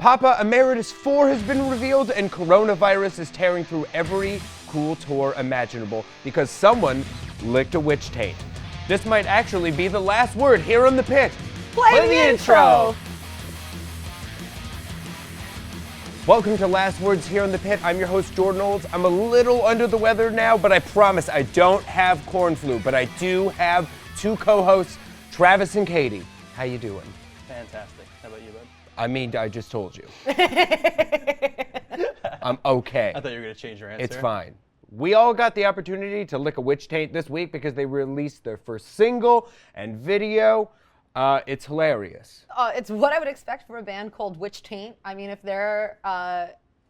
Papa Emeritus 4 has been revealed, and coronavirus is tearing through every cool tour imaginable because someone licked a witch taint. This might actually be the last word here on The Pit. Play the intro! Welcome to Last Words here on The Pit. I'm your host, Jordan Olds. I'm a little under the weather now, but I promise I don't have corn flu, but I do have two co-hosts, Travis and Katy. How you doing? Fantastic. How about you, bud? I mean, I just told you. I'm okay. I thought you were going to change your answer. It's fine. We all got the opportunity to lick a witch taint this week because they released their first single and video. It's hilarious. It's what I would expect from a band called Witch Taint. I mean, if their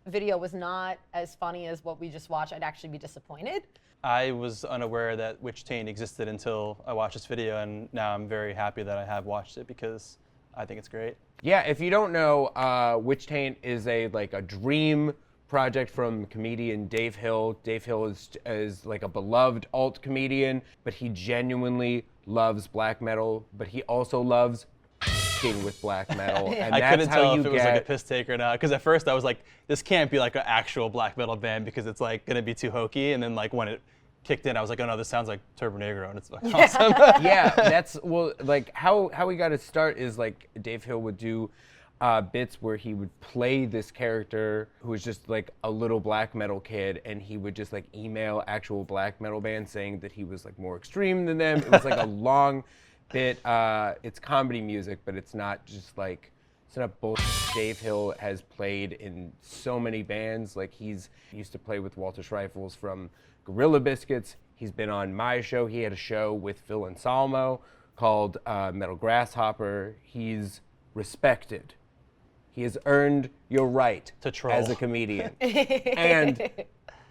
video was not as funny as what we just watched, I'd actually be disappointed. I was unaware that Witch Taint existed until I watched this video, and now I'm very happy that I have watched it because I think it's great. Yeah, if you don't know, Witch Taint is a dream project from comedian Dave Hill. Dave Hill is like a beloved alt comedian, but he genuinely loves black metal, but he also loves f***ing with black metal. And I that's couldn't how tell you if it was like a piss take or not, because at first I was like, this can't be like an actual black metal band because it's like gonna be too hokey, and then like when it kicked in, I was like, oh no, this sounds like Turbo Negro, and it's like awesome. Yeah, that's, well, like how we got to start is like Dave Hill would do bits where he would play this character who was just like a little black metal kid, and he would just like email actual black metal bands saying that he was like more extreme than them. It was like a long bit. It's comedy music, but it's not just like, it's not bullshit. Dave Hill has played in so many bands. Like he used to play with Walter Schreifels from Gorilla Biscuits. He's been on my show. He had a show with Phil Anselmo called Metal Grasshopper. He's respected. He has earned your right to troll as a comedian and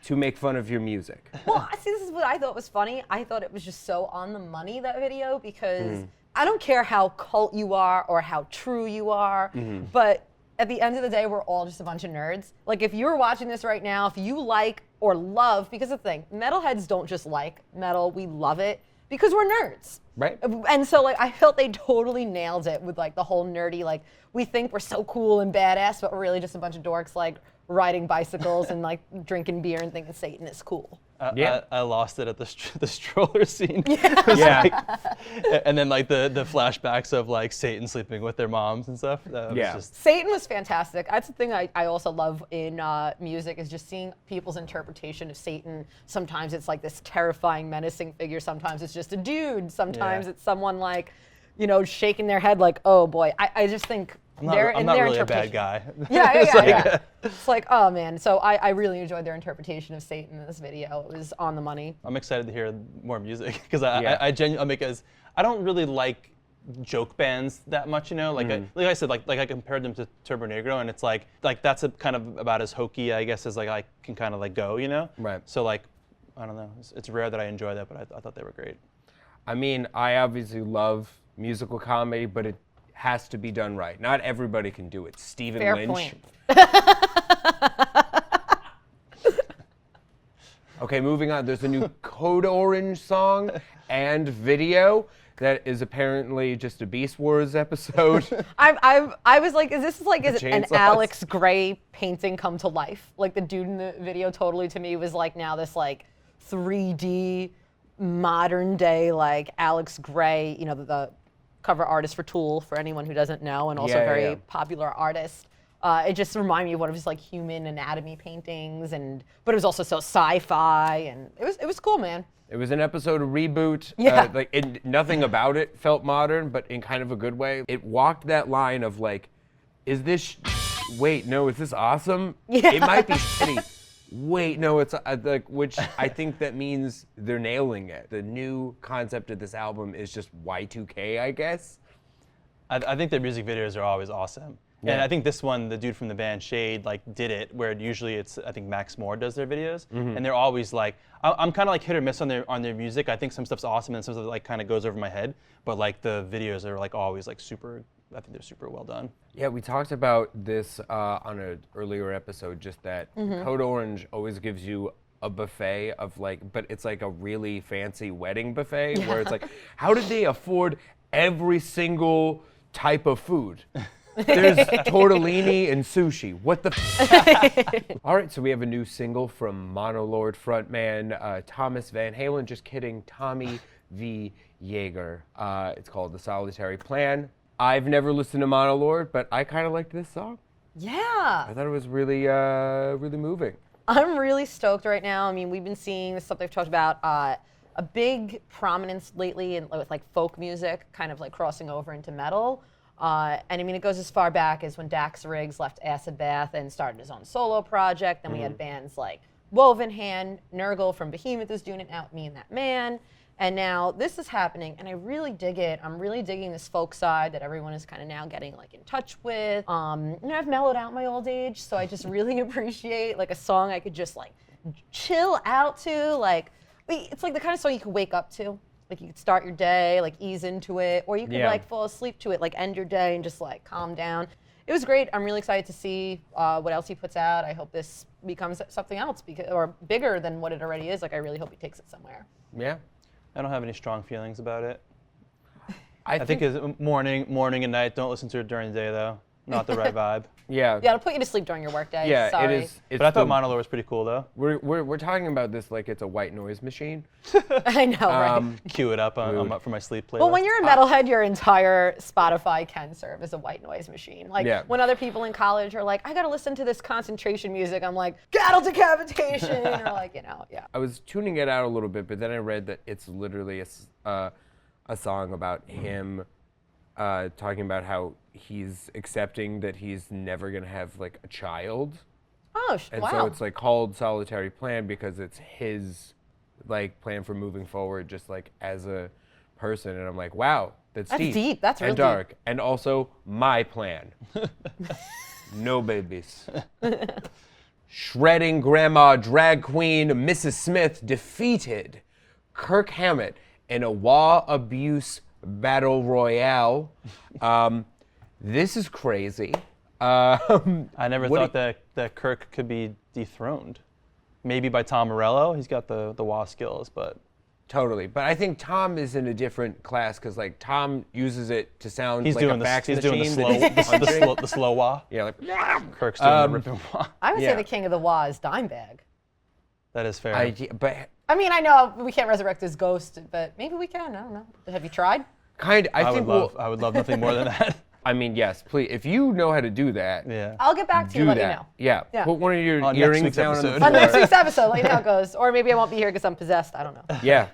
to make fun of your music. Well, see, this is what I thought was funny. I thought it was just so on the money, that video, because I don't care how cult you are or how true you are, but at the end of the day, we're all just a bunch of nerds. Like, if you're watching this right now, if you like or love, because the thing, metalheads don't just like metal, we love it because we're nerds. Right. And so, like, I felt they totally nailed it with, like, the whole nerdy, like, we think we're so cool and badass, but we're really just a bunch of dorks, like, riding bicycles and, like, drinking beer and thinking Satan is cool. Yeah. I lost it at the stroller scene. Yeah. Like, and then like the flashbacks of like Satan sleeping with their moms and stuff. That was just... Satan was fantastic. That's the thing I also love in music, is just seeing people's interpretation of Satan. Sometimes it's like this terrifying, menacing figure. Sometimes it's just a dude. Sometimes it's someone like, you know, shaking their head like, oh boy. I just think I'm not really a bad guy. Yeah. It's like, oh man. So I really enjoyed their interpretation of Satan in this video. It was on the money. I'm excited to hear more music because I genuinely, because I don't really like joke bands that much, you know. Like I said, like I compared them to Turbo Negro, and it's like that's a kind of about as hokey, I guess, as like I can kind of like go, you know. Right. So like, I don't know. It's rare that I enjoy that, but I thought they were great. I mean, I obviously love musical comedy, but it has to be done right. Not everybody can do it. Stephen Fair Lynch. point. Okay, moving on. There's a new Code Orange song and video that is apparently just a Beast Wars episode. I was like, is it an Chainsaws. Alex Gray painting come to life? Like, the dude in the video totally to me was like now this like 3D modern day like Alex Gray, you know, the cover artist for Tool, for anyone who doesn't know, and also very popular artist. It just reminded me of one of his like human anatomy paintings, but it was also so sci-fi, and it was cool, man. It was an episode of Reboot. Yeah. Nothing about it felt modern, but in kind of a good way. It walked that line of like, is this, wait, no, is this awesome? Yeah. It might be shitty. Wait, no, it's like, which I think that means they're nailing it. The new concept of this album is just Y2K, I guess. I think their music videos are always awesome. Yeah. And I think this one, the dude from the band Shade, like did it, where usually it's, I think Max Moore does their videos, and they're always like, I'm kind of like hit or miss on their music. I think some stuff's awesome and some stuff like kind of goes over my head, but like the videos are like always like super, I think they're super well done. Yeah, we talked about this on an earlier episode, just that Code Orange always gives you a buffet of like, but it's like a really fancy wedding buffet where it's like, how did they afford every single type of food? There's tortellini and sushi. What the? All right, so we have a new single from Monolord frontman Thomas Van Halen. Just kidding, Tommy V. Yeager. It's called The Solitary Plan. I've never listened to Monolord, but I kind of liked this song. Yeah. I thought it was really, really moving. I'm really stoked right now. I mean, we've been seeing this stuff they've talked about, a big prominence lately with like folk music, kind of like crossing over into metal. And I mean, it goes as far back as when Dax Riggs left Acid Bath and started his own solo project. Then we had bands like Woven Hand, Nurgle from Behemoth is doing it now, Me and That Man. And now this is happening, and I really dig it. I'm really digging this folk side that everyone is kind of now getting like in touch with. I've mellowed out my old age, so I just really appreciate like a song I could just like chill out to. Like, it's like the kind of song you could wake up to. Like you could start your day, like ease into it, or you could like fall asleep to it, like end your day and just like calm down. It was great. I'm really excited to see what else he puts out. I hope this becomes something else or bigger than what it already is. Like I really hope he takes it somewhere. Yeah. I don't have any strong feelings about it. I think it's morning and night. Don't listen to it during the day, though. Not the right vibe. Yeah. Yeah, it'll put you to sleep during your workday. Yeah, Sorry. it is. But I thought Monolord was pretty cool, though. We're talking about this like it's a white noise machine. I know, right? Cue it up for my sleep playlist. Well, when you're a metalhead, your entire Spotify can serve as a white noise machine. Like when other people in college are like, I gotta listen to this concentration music, I'm like, cattle decapitation, or like, yeah. I was tuning it out a little bit, but then I read that it's literally a song about him talking about how he's accepting that he's never gonna have like a child. Oh, and wow. so it's like called Solitary Plan because it's his like plan for moving forward, just like as a person. And I'm like, wow, that's deep. That's and real dark. deep. And also my plan. No babies. Shredding grandma drag queen Mrs. Smith defeated Kirk Hammett in a Wa Abuse battle royale. This is crazy. I never thought that Kirk could be dethroned. Maybe by Tom Morello. He's got the Wa skills, but totally. But I think Tom is in a different class because like Tom uses it to sound like a fax he's machine. doing the slow Wa. Yeah, like Kirk's doing the ripping Wa. I would say the king of the Wa is Dimebag. That is fair. I mean, I know we can't resurrect his ghost, but maybe we can. I don't know. Have you tried? I would love nothing more than that. I mean, yes, please. If you know how to do that, Yeah. I'll get back to you do and let that. you know. Yeah. Put one of your On next earrings week's down on the episode. floor. On next week's episode, let you know how it goes. Or maybe I won't be here because I'm possessed. I don't know. Yeah,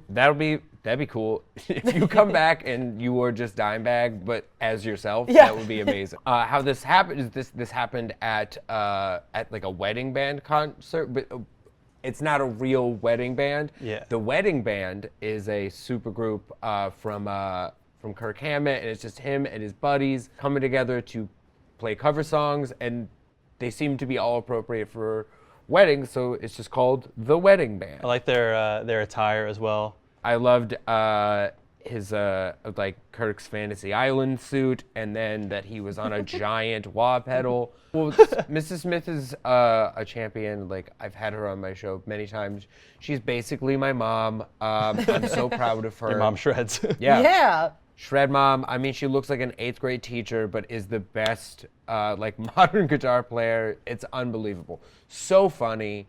that'd be cool. If you come back and you were just Dimebag, but as yourself, that would be amazing. How this happened is this happened at like a wedding band concert, but it's not a real wedding band. Yeah. The wedding band is a supergroup from Kirk Hammett, and it's just him and his buddies coming together to play cover songs, and they seem to be all appropriate for weddings, so it's just called the Wedding Band. I like their attire as well. I loved his like Kirk's Fantasy Island suit, and then that he was on a giant wah pedal. Well, Mrs. Smith is a champion. Like I've had her on my show many times. She's basically my mom. I'm so proud of her. Your mom shreds. Yeah. Shred mom. I mean, she looks like an 8th grade teacher, but is the best like modern guitar player. It's unbelievable. So funny.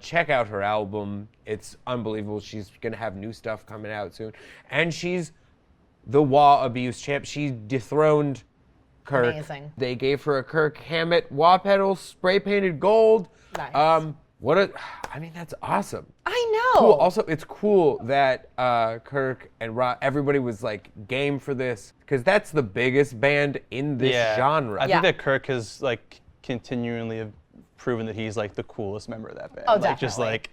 Check out her album. It's unbelievable. She's gonna have new stuff coming out soon, and she's the Wa Abuse champ. She dethroned Kirk. Amazing. They gave her a Kirk Hammett wah pedal, spray painted gold. Nice. I mean, that's awesome. I know. Cool. Also, it's cool that Kirk and everybody was like game for this, because that's the biggest band in this genre. I think that Kirk has like continually proven that he's like the coolest member of that band. Oh, like, definitely. just like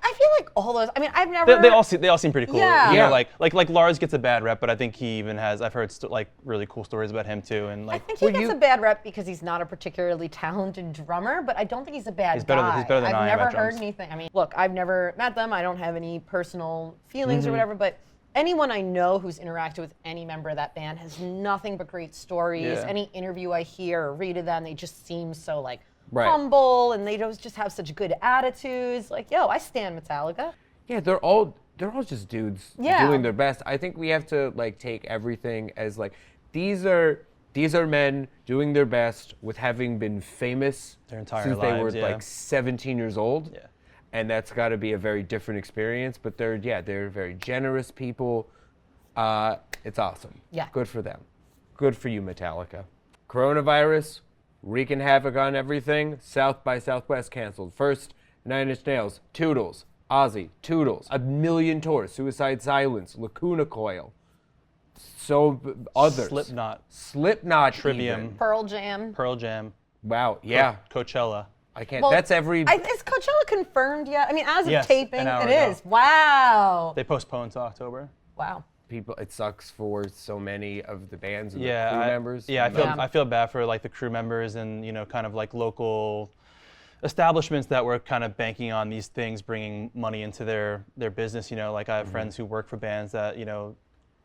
I feel like all those. I mean, I've never. they all seem pretty cool. Yeah. You know, Yeah. like Lars gets a bad rep, but I think he even has. I've heard like really cool stories about him too, and I like think he gets a bad rep because he's not a particularly talented drummer, but I don't think he's a bad He's better guy. than I am I've never at heard drums. anything. I mean, look, I've never met them. I don't have any personal feelings or Mm-hmm. whatever, but anyone I know who's interacted with any member of that band has nothing but great stories. Yeah. Any interview I hear or read of them, they just seem so like Right. humble, and they just have such good attitudes. Like, yo, I stand Metallica. Yeah, they're all just dudes Yeah. doing their best. I think we have to like take everything as like these are these are men doing their best with having been famous Their entire since they were lives, yeah. like 17 years old. Yeah. And that's got to be a very different experience. But they're very generous people. It's awesome. Yeah. Good for them. Good for you, Metallica. Coronavirus, wreaking havoc on everything. South by Southwest canceled. First, Nine Inch Nails, Toodles, Ozzy, Toodles, a million tours, Suicide Silence, Lacuna Coil, others. Slipknot Trivium. even. Pearl Jam. Pearl Jam. Wow, yeah. Coachella. I can't, Well, that's every... Is Coachella confirmed yet? I mean, as of Yes, taping, an hour it ago. is. Wow. They postponed to October. Wow. People, it sucks for so many of the bands and the Yeah, crew members. I feel bad for like the crew members and kind of like local establishments that were kind of banking on these things bringing money into their business. Like I have friends who work for bands that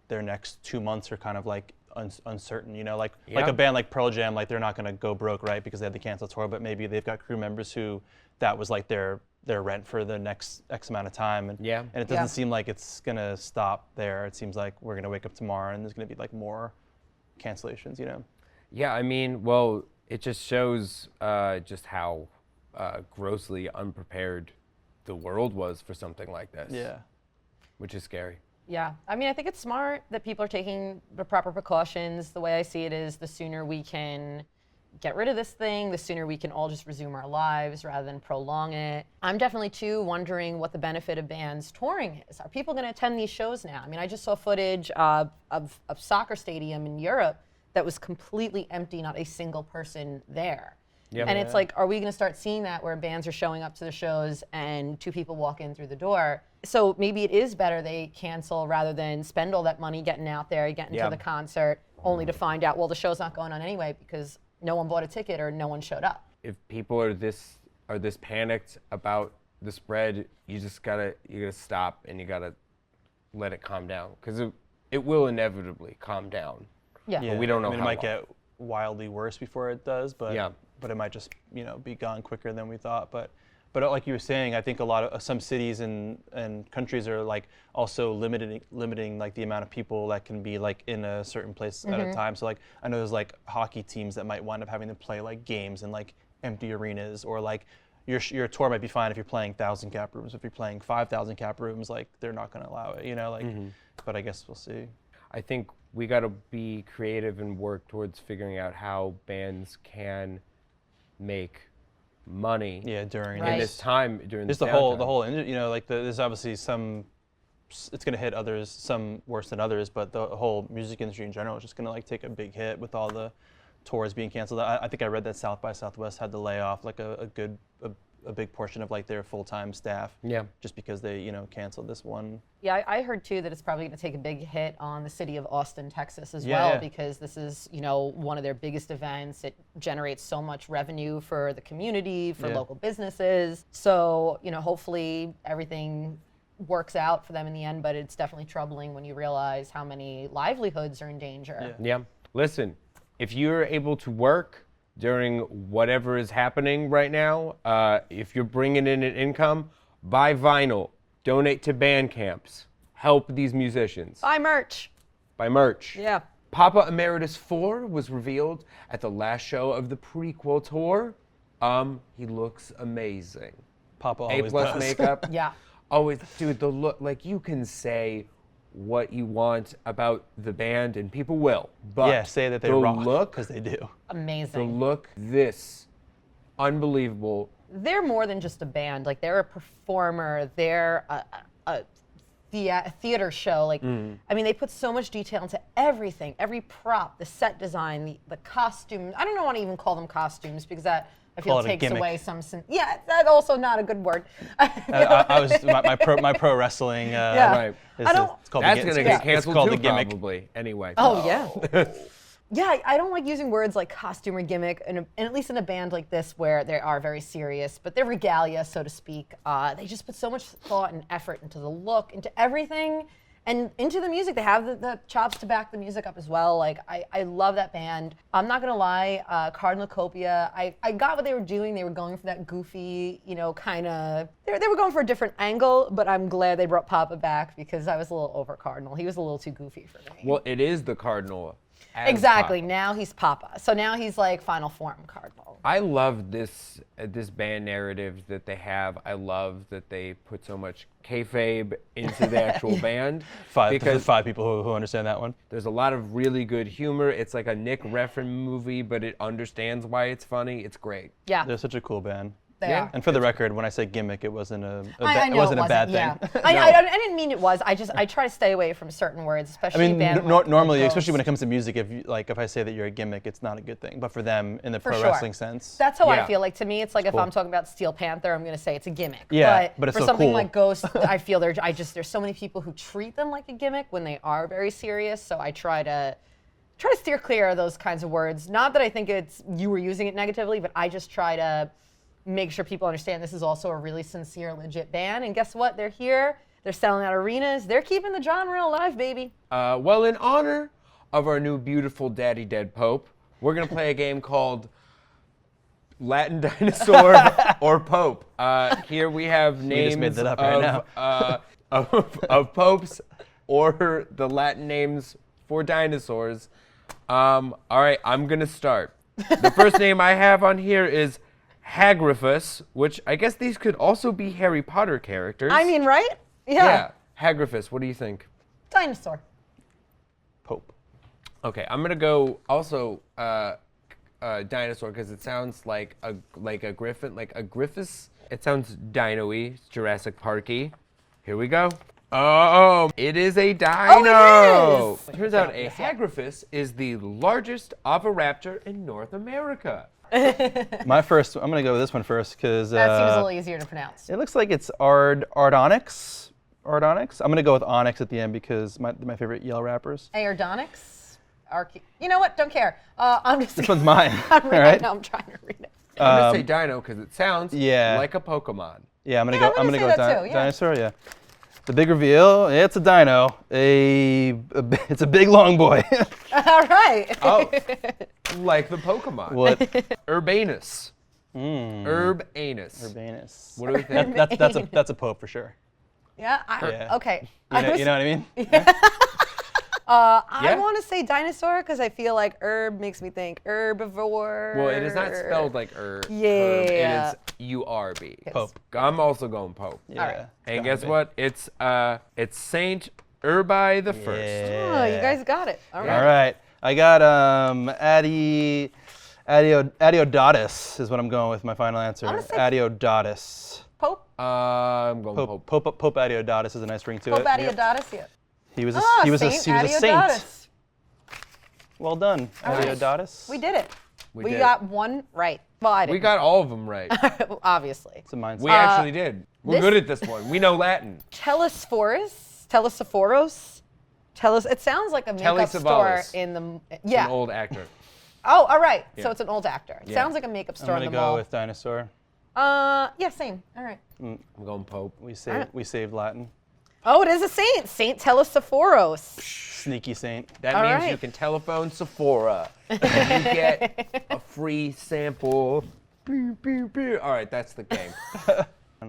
their next 2 months are kind of like uncertain. Like a band like Pearl Jam, like they're not going to go broke, right, because they had to cancel tour, but maybe they've got crew members who that was like their rent for the next X amount of time, and it doesn't seem like it's gonna stop there. It seems like we're gonna wake up tomorrow and there's gonna be like more cancellations. Yeah, I mean, well, it just shows just how grossly unprepared the world was for something like this. Yeah. Which is scary. Yeah, I mean, I think it's smart that people are taking the proper precautions. The way I see it is the sooner we can get rid of this thing, the sooner we can all just resume our lives rather than prolong it. I'm definitely, too, wondering what the benefit of bands touring is. Are people going to attend these shows now? I mean, I just saw footage of soccer stadium in Europe that was completely empty, not a single person there. Yep. And it's like, are we going to start seeing that where bands are showing up to the shows and 2 people walk in through the door? So maybe it is better they cancel rather than spend all that money getting out there, getting to the concert, only to find out, well, the show's not going on anyway because no one bought a ticket or no one showed up. If people are this panicked about the spread, you gotta stop and you gotta let it calm down, because it will inevitably calm down. Yeah. But we don't know I mean, how it might long. get wildly worse before it does, but it might just be gone quicker than we thought. But like you were saying, I think a lot of some cities and countries are like also limiting like the amount of people that can be like in a certain place at a time. So like I know there's like hockey teams that might wind up having to play like games in like empty arenas, or like your tour might be fine if you're playing 1,000 cap rooms. If you're playing 5,000 cap rooms, like they're not going to allow it. But I guess we'll see. I think we got to be creative and work towards figuring out how bands can make money during in this time, during this the whole like there's obviously some, it's going to hit others, some worse than others, but the whole music industry in general is just going to like take a big hit with all the tours being canceled. I think I read that South by Southwest had to lay off like a big portion of like their full-time staff, just because they canceled this one. Yeah, I heard too that it's probably going to take a big hit on the city of Austin, Texas as well, because this is one of their biggest events. It generates so much revenue for the community, for local businesses. So hopefully everything works out for them in the end, but it's definitely troubling when you realize how many livelihoods are in danger. Yeah. Listen, if you're able to work during whatever is happening right now, if you're bringing in an income, buy vinyl, donate to band camps, help these musicians. Buy merch. Buy merch. Yeah. Papa Emeritus 4 was revealed at the last show of the prequel tour. He looks amazing. Papa always A+ does. makeup. Yeah. Always, dude, the look, like you can say what you want about the band and people will, but say that they the rock, look, because they do. the Amazing. look, unbelievable. They're more than just a band. Like, they're a performer. They're a theater show. Like, I mean, they put so much detail into everything, every prop, the set design, the costume. I don't want to even call them costumes because that, I feel, takes away some. Yeah, that's also not a good word. I was my pro wrestling. Right. It's called That's the, going to it's- get canceled it's called too, the gimmick. probably. Anyway. Oh, yeah. Yeah, I don't like using words like costume or gimmick, and at least in a band like this where they are very serious, but they're regalia, so to speak. They just put so much thought and effort into the look, into everything, and into the music. They have the chops to back the music up as well. Like, I love that band. I'm not gonna lie, Cardinal Copia, I got what they were doing. They were going for that goofy, kind of, they were going for a different angle, but I'm glad they brought Papa back because I was a little over Cardinal. He was a little too goofy for me. Well, it is the Cardinal as Exactly. Papa. Now he's Papa. So now he's like final form Cardinal. I love this band narrative that they have. I love that they put so much kayfabe into the actual band. Because 5 people who understand that one. There's a lot of really good humor. It's like a Nick Refn movie, but it understands why it's funny. It's great. Yeah. They're such a cool band. They are. And for the record, when I say gimmick, it wasn't a I know it wasn't a bad yeah. thing. I didn't mean it was. I try to stay away from certain words, I especially mean, band normally, like especially when it Ghost. comes to music, if I say that you're a gimmick, it's not a good thing. But for them, in the pro sure. wrestling sense, That's how Yeah. I feel. Like to me, it's like if cool. I'm talking about Steel Panther, I'm going to say it's a gimmick. Yeah, but it's for so something cool. like Ghost, I feel there's so many people who treat them like a gimmick when they are very serious. So I try to steer clear of those kinds of words. Not that I think you were using it negatively, but I just try to make sure people understand this is also a really sincere, legit band. And guess what? They're here. They're selling out arenas. They're keeping the genre alive, baby. Well, in honor of our new beautiful daddy dead Pope, we're going to play a game called Latin Dinosaur or Pope. Here we have names just made that up right now. of popes or the Latin names for dinosaurs. All right, I'm going to start. The first name I have on here is Hagraphus, which I guess these could also be Harry Potter characters. I mean, right? Yeah. Hagraphus, what do you think? Dinosaur. Pope. Okay, I'm gonna go also dinosaur because it sounds like a griffin, like a griffus. It sounds dino-y, Jurassic Parky. Here we go. Oh, it is a dino. Oh, it is. Turns out a Hagraphus is the largest oviraptor in North America. My first, I'm gonna go with this one first because That seems a little easier to pronounce. it looks like it's Ardonyx. Ardonyx. I'm gonna go with Onyx at the end because my favorite Yale rappers. Aerodonyx? You know what? Don't care. I'm just. This one's mine. I'm All reading right. it. No, I'm trying to read it. I'm gonna say dino because it sounds yeah. like a Pokemon. Yeah, I'm gonna Yeah, go. I'm gonna I'm gonna say go with that too, yeah. dinosaur. Yeah. The big reveal. It's a dino. It's a big long boy. All right. Oh, like the Pokemon. What? Urbanus. Urbanus. Urbanus. What do we think? That's a pope for sure. Yeah. Yeah. Okay. You know what I mean? I Yeah. want to say dinosaur because I feel like herb makes me think herbivore. Well, it is not spelled like herb. Yeah. It is URB. Pope. I'm also going Pope. Yeah. right. it's And gotta guess be. what? It's Saint Urbi the First. Oh, you guys got it. All right. All right. I got Adiodatus is what I'm going with my final answer. I'm gonna say- Adiodatus. Pope. I'm going Pope. Pope Adiodatus is a nice ring to Pope it. Adiodatus. Yeah. He was a Ah, he was a Saint saint. Adiodatus. Well done, right. Adiodatus. We did it. We did. got one right. Well, I didn't. We got all of them right. Obviously. It's a mindset. We actually did. We're this- good at this one. We know Latin. Telesophoros. It sounds like a makeup store Telesavalos. in the An old actor. Oh, all right. So Yeah. it's an old actor. It Yeah. sounds like a makeup I'm store in gonna the go mall. with dinosaur. Yeah, same. All right. I'm going Pope. We saved Latin. Oh, it is a saint. Saint Telesophoros. Sneaky saint. That All means right. you can telephone Sephora and you get a free sample. Pew, pew, pew. All right, that's the game.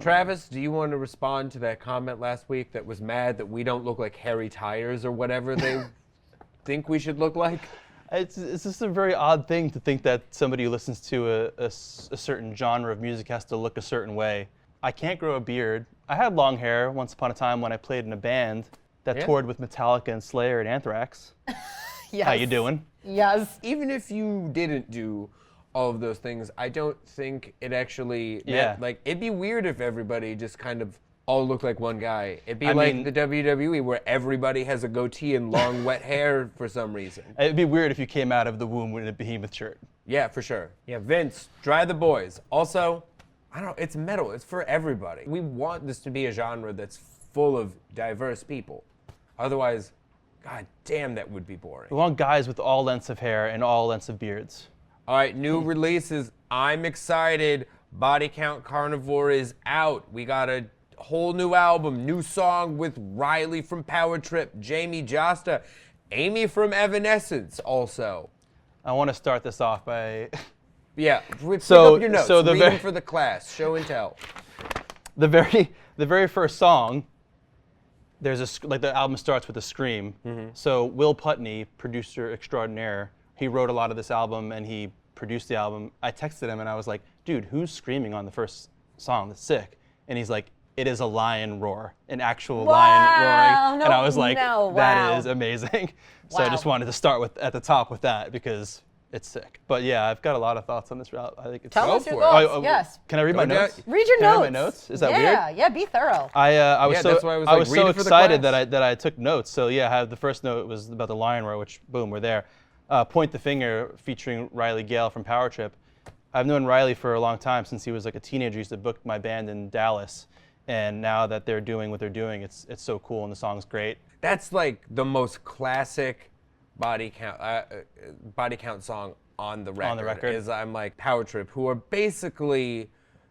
Travis, do you want to respond to that comment last week that was mad that we don't look like Harry Tires or whatever they think we should look like? It's just a very odd thing to think that somebody who listens to a certain genre of music has to look a certain way. I can't grow a beard. I had long hair once upon a time when I played in a band that Yeah. toured with Metallica and Slayer and Anthrax. Yes. How you doing? Yes. Even if you didn't do all of those things, I don't think it actually Yeah. like it'd be weird if everybody just kind of all looked like one guy. It'd be I like mean- the WWE where everybody has a goatee and long wet hair for some reason. It'd be weird if you came out of the womb in a behemoth shirt. Yeah, for sure. Yeah, Vince, dry the boys. Also, I don't know, it's metal. It's for everybody. We want this to be a genre that's full of diverse people. Otherwise, god damn, that would be boring. We want guys with all lengths of hair and all lengths of beards. All right, new releases. I'm excited. Body Count Carnivore is out. We got a whole new album, new song with Riley from Power Trip, Jamie Josta, Amy from Evanescence also. I want to start this off by Yeah, pick So- up your notes. so the Read them very- for the class. Show and tell. the very first song like the album starts with a scream. So Will Putney, producer extraordinaire, he wrote a lot of this album and he produced the album. I texted him and I was like, dude, who's screaming on the first song? That's sick. And he's like, it is a lion roar, an actual lion roaring. And I was like, that is amazing. So I just wanted to start at the top with that because it's sick. But yeah, I've got a lot of thoughts on this route. I think it's Tell us your thoughts. Yes. Can I read my notes? Read your Can I notes. read my notes? Is that weird? Yeah, be thorough. I was that's why I was so like, excited that I took notes. So yeah, I have the first note was about the lion roar, which boom, we're there. Point the Finger featuring Riley Gale from Power Trip. I've known Riley for a long time since he was like a teenager. He used to book my band in Dallas. And now that they're doing what they're doing, it's so cool and the song's great. That's like the most classic body count song on the record. On the record. Is I'm like Power Trip, who are basically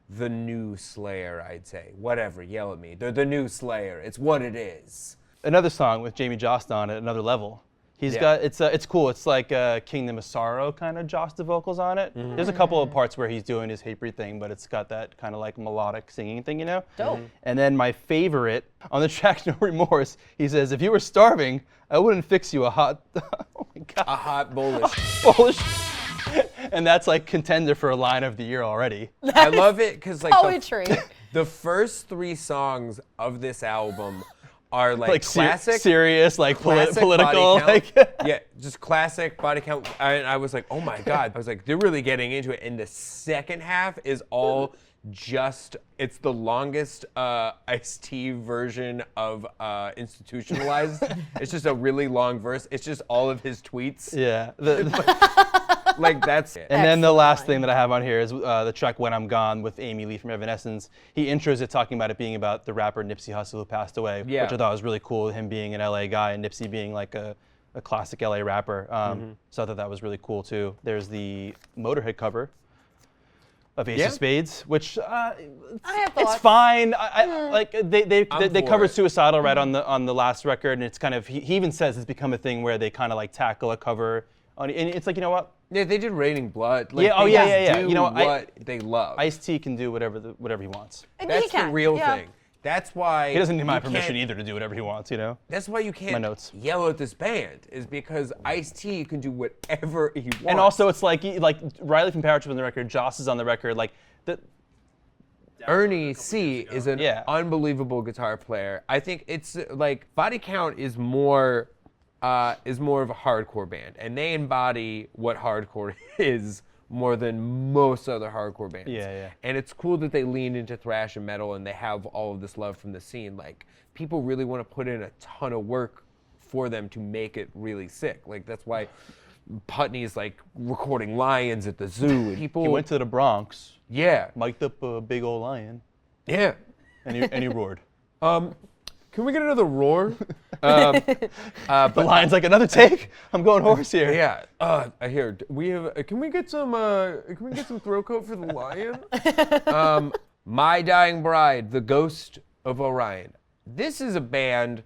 the new Slayer, I'd say. Whatever, yell at me. They're the new Slayer. It's what it is. Another song with Jamie Jost on it, Another Level. He's got it's cool. It's like Kingdom of Sorrow kind of Josta vocals on it. There's a couple of parts where he's doing his hate breed thing, but it's got that kind of like melodic singing thing, you know? Dope. And then my favorite on the track No Remorse, he says, if you were starving, I wouldn't fix you a hot oh my god. A hot bullish. Polish. And that's like contender for a line of the year already. I love it because like Poetry. the first 3 songs of this album are like classic, serious, like classic political, body count. like Yeah, just classic body count. And I was like, oh my god! I was like, they're really getting into it. And the second half is all it's the longest Ice-T version of Institutionalized. It's just a really long verse. It's just all of his tweets. yeah. Like that's it. And then the last thing that I have on here is the track When I'm Gone with Amy Lee from Evanescence. He intros it talking about it being about the rapper Nipsey Hussle who passed away, which I thought was really cool, him being an LA guy and Nipsey being like a classic LA rapper. So I thought that was really cool too. There's the Motorhead cover of Ace of Spades, which I have thoughts. it's fine. Like they covered it. Suicidal right on the last record, and it's kind of he even says it's become a thing where they kind of like tackle a cover on, and it's like, you know what? Yeah, they did Raining Blood. Like, yeah. Do You know what they love. Ice-T can do whatever he wants. That's the real thing. That's why He doesn't need my permission either to do whatever he wants, you know? That's why you can't My notes. yell at this band, is because Ice-T can do whatever he wants. And also, it's like Riley from Power Trip on the record, Joss is on the record, like Ernie C is an unbelievable guitar player. I think it's like Body Count is more of a hardcore band, and they embody what hardcore is more than most other hardcore bands. Yeah. And it's cool that they lean into thrash and metal, and they have all of this love from the scene. Like, people really want to put in a ton of work for them to make it really sick. Like, that's why Putney is like recording lions at the zoo. And people, he went to the Bronx, yeah, mic'd up a big old lion, yeah, and he roared. Can we get another roar? The lion's like, another take? I'm going hoarse here. Yeah. I hear. We have. Can we get some throat coat for the lion? My Dying Bride, The Ghost of Orion. This is a band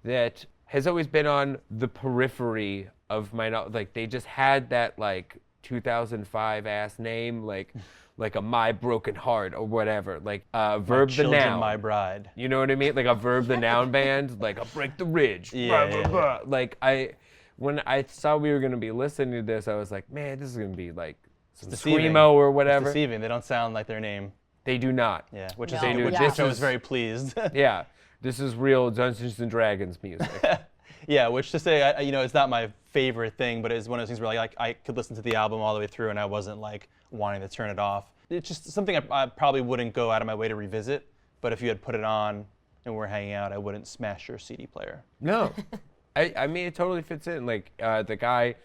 that has always been on the periphery of my like. They just had that like 2005 ass name, like a My Broken Heart or whatever, like Verb the Noun. My Bride. You know what I mean? Like a Verb the Noun band, like a Break the Ridge. Yeah. Like when I saw we were gonna be listening to this, I was like, man, this is gonna be like some screamo or whatever. It's deceiving. They don't sound like their name. They do not. Yeah, which No. is They do. which Yeah. I was very pleased. Yeah, this is real Dungeons and Dragons music. Yeah, which to say, it's not my favorite thing, but it's one of those things where like I could listen to the album all the way through and I wasn't like wanting to turn it off. It's just something I probably wouldn't go out of my way to revisit, but if you had put it on and we're hanging out, I wouldn't smash your CD player. No, I mean it totally fits in. Like the guy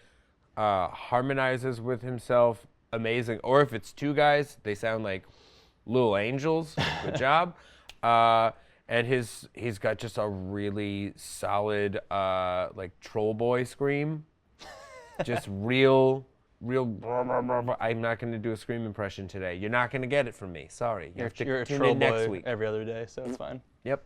harmonizes with himself, amazing. Or if it's two guys, they sound like little angels. Good job. And he's got just a really solid like troll boy scream, just real. I'm not going to do a scream impression today. You're not going to get it from me. Sorry. You're a tune troll in next boy week. every other day, so it's fine. Yep.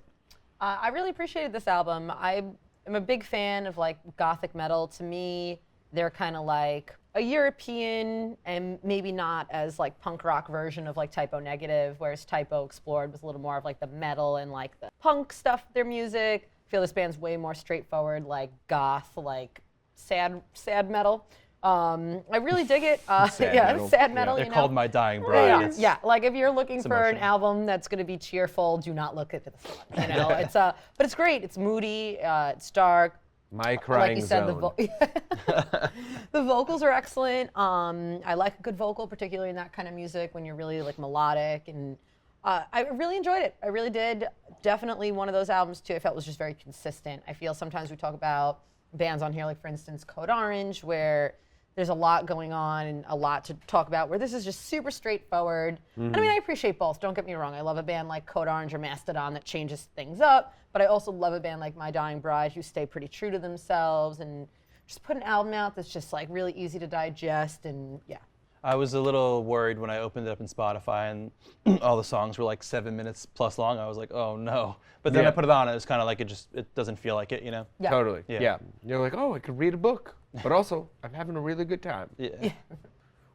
I really appreciated this album. I'm a big fan of like gothic metal. To me, they're kind of like a European and maybe not as like punk rock version of like Typo Negative, whereas Typo explored with a little more of like the metal and like the punk stuff, their music. feel this band's way more straightforward, like goth, like sad metal. I really dig it. Sad metal. Sad metal. They're you know? called My Dying Bride. Yeah, like if you're looking for an emotional. album that's going to be cheerful, do not look at this one. You know, it's but it's great. It's moody. It's dark. My Like crying you said, zone. the vocals are excellent. I like a good vocal, particularly in that kind of music when you're really like melodic, and I really enjoyed it. I really did. Definitely one of those albums too. I felt was just very consistent. I feel sometimes we talk about bands on here, like for instance, Code Orange, where there's a lot going on and a lot to talk about, where this is just super straightforward. And I mean, I appreciate both, don't get me wrong. I love a band like Code Orange or Mastodon that changes things up, but I also love a band like My Dying Bride who stay pretty true to themselves and just put an album out that's just like really easy to digest, and yeah. I was a little worried when I opened it up in Spotify and all the songs were like 7 minutes plus long. I was like, oh no. But then Yeah. I put it on and it's kind of like it doesn't feel like it, you know? Yeah. Totally. Yeah. Yeah. You're like, oh, I could read a book, but also I'm having a really good time. Yeah.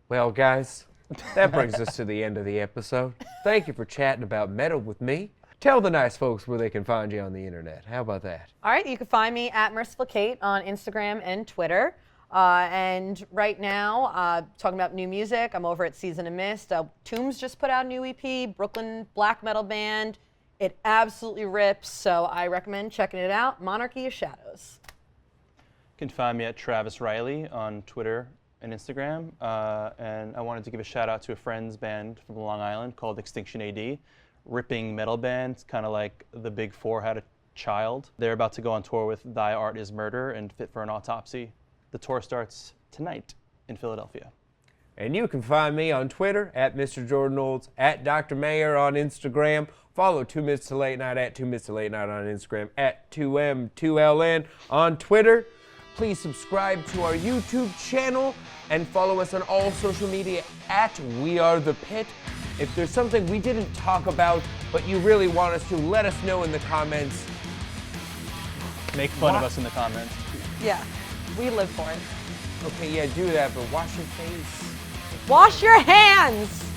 Well, guys, that brings us to the end of the episode. Thank you for chatting about metal with me. Tell the nice folks where they can find you on the internet. How about that? All right, you can find me at Merciful Kate on Instagram and Twitter. And right now, talking about new music, I'm over at Season of Mist. Tombs just put out a new EP, Brooklyn black metal band. It absolutely rips, so I recommend checking it out. Monarchy of Shadows. You can find me at Travis Reilly on Twitter and Instagram. And I wanted to give a shout out to a friend's band from Long Island called Extinction AD. Ripping metal band, kind of like the Big Four had a child. They're about to go on tour with Thy Art Is Murder and Fit for an Autopsy. The tour starts tonight in Philadelphia. And you can find me on Twitter at Mr. Jordan Olds, at Dr. Mayer on Instagram. Follow 2 Minutes to Late Night at 2 Minutes to Late Night on Instagram, at 2M2LN on Twitter. Please subscribe to our YouTube channel and follow us on all social media at We Are The Pit. If there's something we didn't talk about, but you really want us to, let us know in the comments. Make fun of us in the comments. Yeah, we live for it. Okay, yeah, do that, but wash your face. Wash your hands!